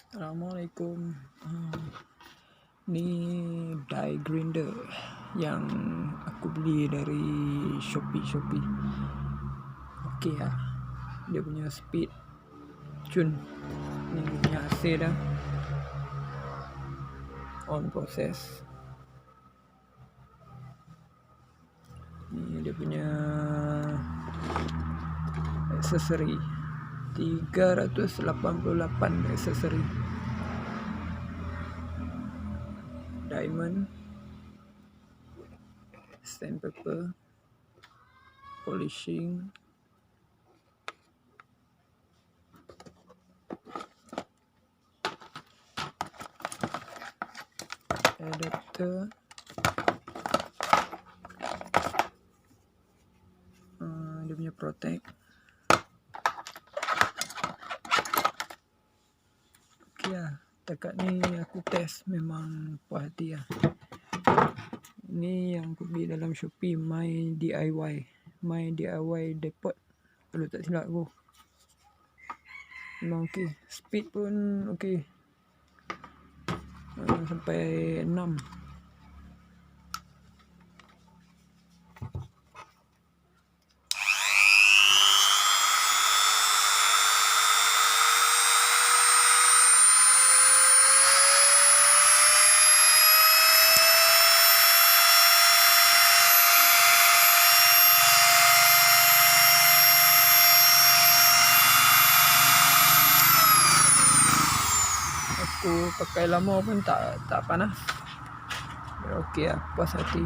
Assalamualaikum. Ni die grinder yang aku beli dari Shopee. Okey lah. Dia punya speed cun. Ni punya hasil dah. On process. Ni dia punya aksesori. 388 aksesori. Diamond, sandpaper, polishing, adapter, dia punya protect. Okey lah, dekat ni aku test memang puas hati lah. Ni yang aku beli dalam Shopee, My DIY depot, kalau tak silap aku. Memang okey, speed pun okey, sampai 6. Aku pakai lama pun tak panas. Okey lah, puas hati.